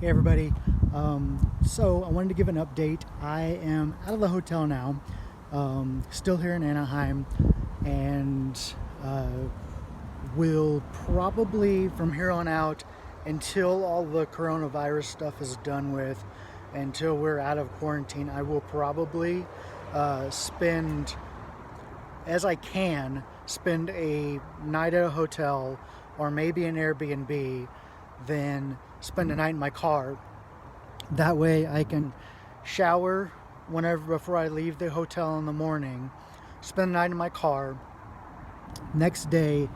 Hey everybody, so I wanted to give an update. I am out of the hotel now, still here in Anaheim, and will probably from here on out, until all the coronavirus stuff is done with, until we're out of quarantine, I will probably spend, as I can, spend a night at a hotel or maybe an Airbnb, then spend a night in my car. That way I can shower whenever before I leave the hotel in the morning, spend the night in my car. Next day,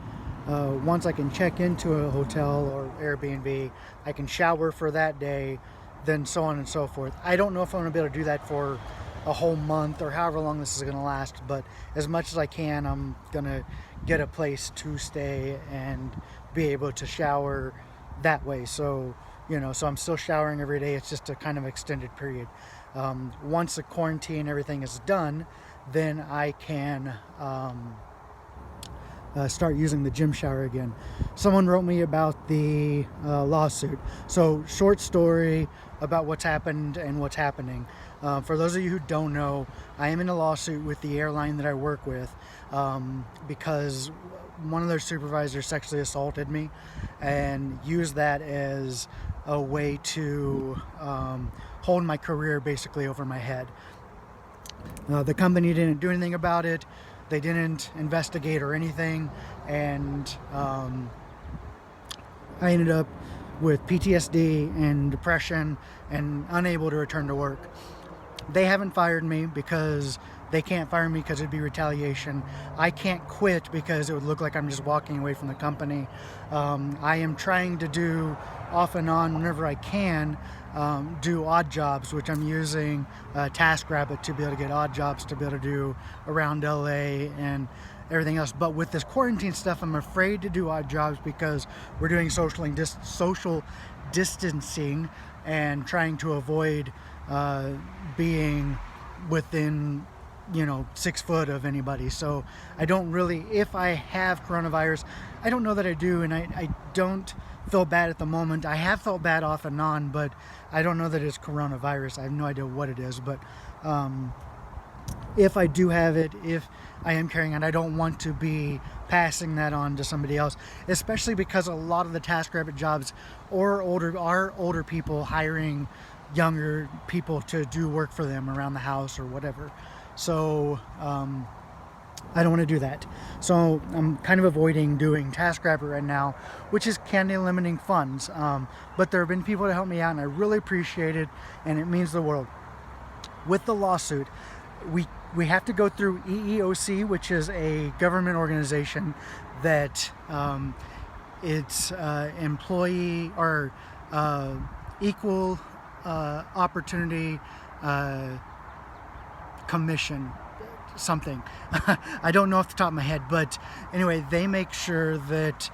once I can check into a hotel or Airbnb, I can shower for that day, then so on and so forth. I don't know if I'm going to be able to do that for a whole month or however long this is going to last, but as much as I can, I'm going to get a place to stay and be able to shower that way. So, so I'm still showering every day. It's just a kind of extended period. Once the quarantine and everything is done, then I can start using the gym shower again. Someone wrote me about the lawsuit. So, short story about what's happened and what's happening. For those of you who don't know, I am in a lawsuit with the airline that I work with because one of their supervisors sexually assaulted me and used that as a way to hold my career basically over my head. The company didn't do anything about it. They didn't investigate or anything, and I ended up with PTSD and depression and unable to return to work. They haven't fired me because they can't fire me because it'd be retaliation. I can't quit because it would look like I'm just walking away from the company. I am trying to do off and on whenever I can, do odd jobs, which I'm using TaskRabbit to be able to get odd jobs to be able to do around LA and everything else. But with this quarantine stuff, I'm afraid to do odd jobs because we're doing social distancing and trying to avoid being within 6 foot of anybody. So I don't really, if I have coronavirus, I don't know that I do, and I don't feel bad at the moment. I have felt bad off and on, but I don't know that it's coronavirus. I have no idea what it is, but if I do have it, if I am carrying it, I don't want to be passing that on to somebody else, especially because a lot of the TaskRabbit jobs are older people hiring younger people to do work for them around the house or whatever. So I don't want to do that. So I'm kind of avoiding doing TaskRabbit right now, which is kind of limiting funds. But there have been people to help me out, and I really appreciate it, and it means the world. With the lawsuit, we have to go through EEOC, which is a government organization that it's employee or equal opportunity commission, something. I don't know off the top of my head, but anyway, they make sure that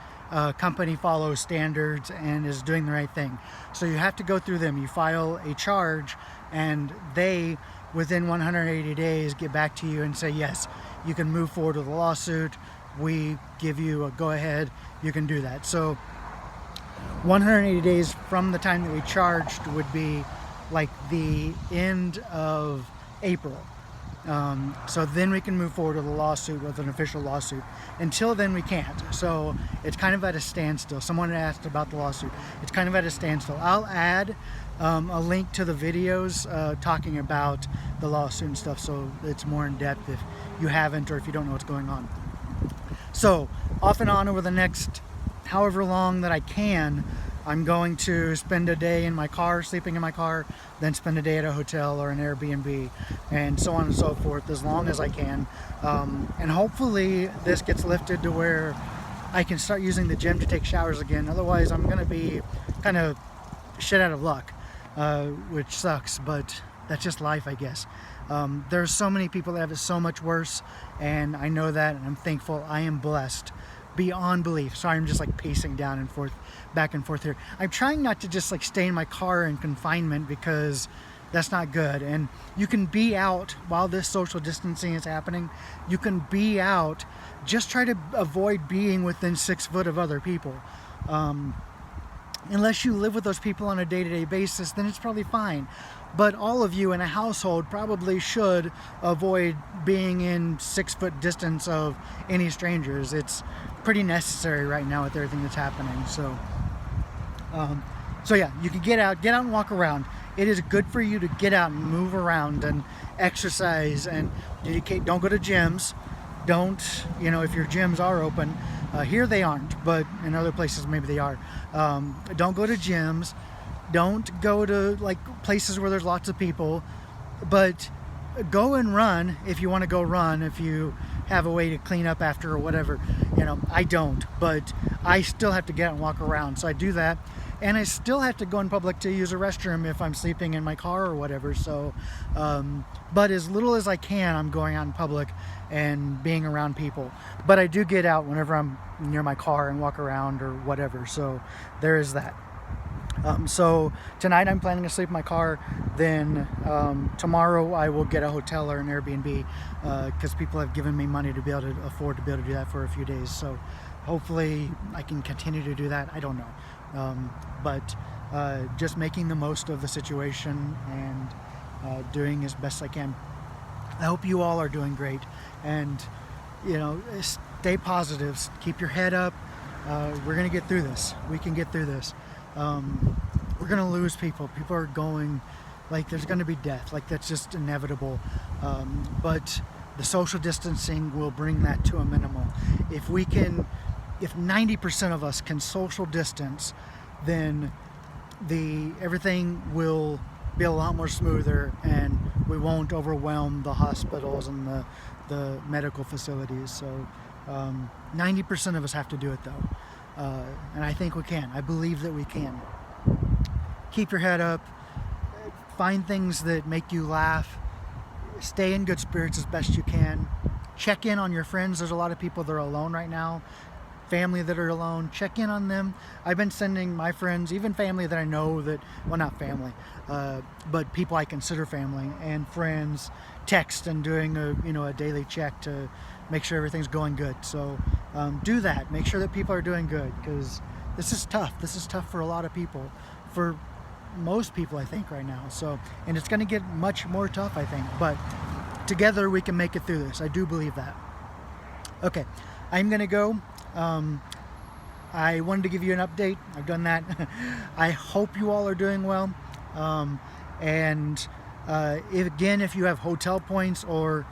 company follows standards and is doing the right thing. So you have to go through them. You file a charge, and they, within 180 days, get back to you and say, yes, you can move forward with the lawsuit. We give you a go-ahead. You can do that. So 180 days from the time that we charged would be like the end of April. So then we can move forward with a lawsuit, with an official lawsuit. Until then, we can't. So it's kind of at a standstill. Someone asked about the lawsuit. It's kind of at a standstill. I'll add a link to the videos talking about the lawsuit and stuff, so it's more in depth if you haven't or if you don't know what's going on. So off and on over the next however long that I can, I'm going to spend a day in my car, sleeping in my car, then spend a day at a hotel or an Airbnb, and so on and so forth, as long as I can. And hopefully this gets lifted to where I can start using the gym to take showers again. Otherwise, I'm going to be kind of shit out of luck, which sucks, but that's just life, I guess. There's so many people that have it so much worse, and I know that, and I'm thankful. I am blessed beyond belief. Sorry, I'm just like pacing down and forth, back and forth here. I'm trying not to just like stay in my car in confinement because that's not good. And you can be out while this social distancing is happening. You can be out. Just try to avoid being within 6 foot of other people. unless you live with those people on a day-to-day basis, then it's probably fine. But all of you in a household probably should avoid being in 6-foot distance of any strangers. It's pretty necessary right now with everything that's happening. So yeah, you can get out and walk around. It is good for you to get out and move around and exercise and dedicate. Don't go to gyms. Don't, if your gyms are open, here they aren't, but in other places maybe they are. Don't go to gyms. Don't go to like places where there's lots of people, but go and run if you want to go run, if you have a way to clean up after or whatever. I don't, but I still have to get out and walk around. So I do that. And I still have to go in public to use a restroom if I'm sleeping in my car or whatever. So, but as little as I can, I'm going out in public and being around people. But I do get out whenever I'm near my car and walk around or whatever. So there is that. So tonight I'm planning to sleep in my car. Then tomorrow I will get a hotel or an Airbnb because people have given me money to be able to afford to be able to do that for a few days. So hopefully I can continue to do that. I don't know. But just making the most of the situation and doing as best I can. I hope you all are doing great, and stay positive, keep your head up. We're gonna get through this. We can get through this. We're gonna lose people. People are going, like there's gonna be death, like that's just inevitable. But the social distancing will bring that to a minimal. If 90% of us can social distance, then everything will be a lot more smoother, and we won't overwhelm the hospitals and the medical facilities. So 90% of us have to do it though, and I think we can. I believe that we can. Keep your head up, find things that make you laugh, stay in good spirits as best you can, check in on your friends. There's a lot of people that are alone right now, family that are alone. Check in on them. I've been sending my friends, even family that I know that, well, not family, but people I consider family and friends, text and doing a daily check to make sure everything's going good. So do that. Make sure that people are doing good, because this is tough. This is tough for a lot of people, for most people I think right now. So, and it's going to get much more tough, I think, but together we can make it through this. I do believe that. Okay, I'm going to go. I wanted to give you an update. I've done that. I hope you all are doing well. If you have hotel points or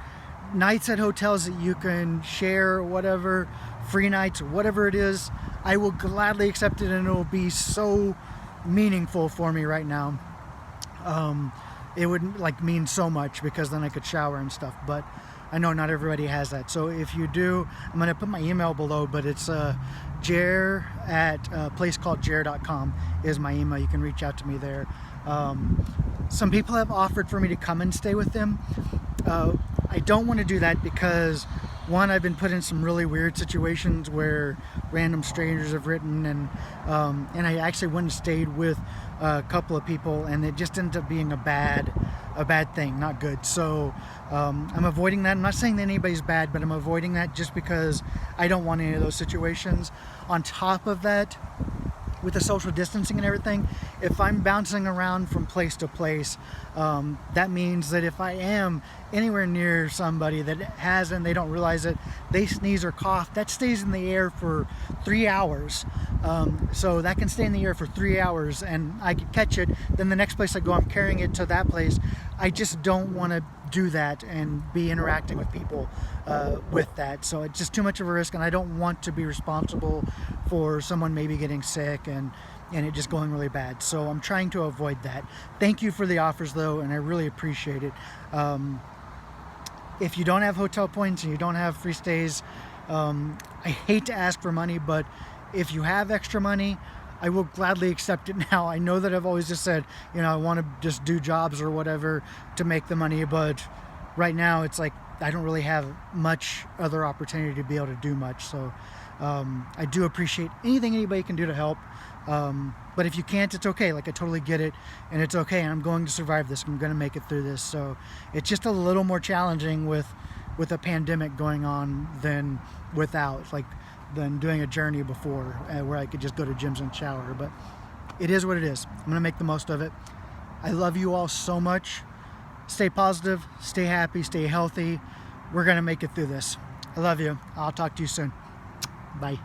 nights at hotels that you can share, whatever, free nights, whatever it is, I will gladly accept it, and it will be so meaningful for me right now. It would mean so much, because then I could shower and stuff, but I know not everybody has that. So if you do, I'm going to put my email below, but it's Jer at a place called Jer.com is my email. You can reach out to me there. Some people have offered for me to come and stay with them. I don't want to do that because, one, I've been put in some really weird situations where random strangers have written, and I actually went and stayed with a couple of people, and it just ended up being a bad thing, not good. So I'm avoiding that. I'm not saying that anybody's bad, but I'm avoiding that just because I don't want any of those situations. On top of that, with the social distancing and everything, if I'm bouncing around from place to place, that means that if I am anywhere near somebody that has and they don't realize it, they sneeze or cough, that stays in the air for 3 hours. So that can stay in the air for 3 hours, and I could catch it. Then the next place I go, I'm carrying it to that place. I just don't want to do that and be interacting with people with that. So it's just too much of a risk, and I don't want to be responsible for someone maybe getting sick and it just going really bad. So I'm trying to avoid that. Thank you for the offers though, and I really appreciate it. If you don't have hotel points and you don't have free stays, I hate to ask for money, but if you have extra money, I will gladly accept it now. I know that I've always just said, I want to just do jobs or whatever to make the money, but right now it's like I don't really have much other opportunity to be able to do much. So I do appreciate anything anybody can do to help. But if you can't, it's okay. I totally get it, and it's okay. I'm going to survive this. I'm going to make it through this. So it's just a little more challenging with a pandemic going on than without, than doing a journey before where I could just go to gyms and shower. But it is what it is. I'm going to make the most of it. I love you all so much. Stay positive, stay happy, stay healthy. We're going to make it through this. I love you. I'll talk to you soon. Bye.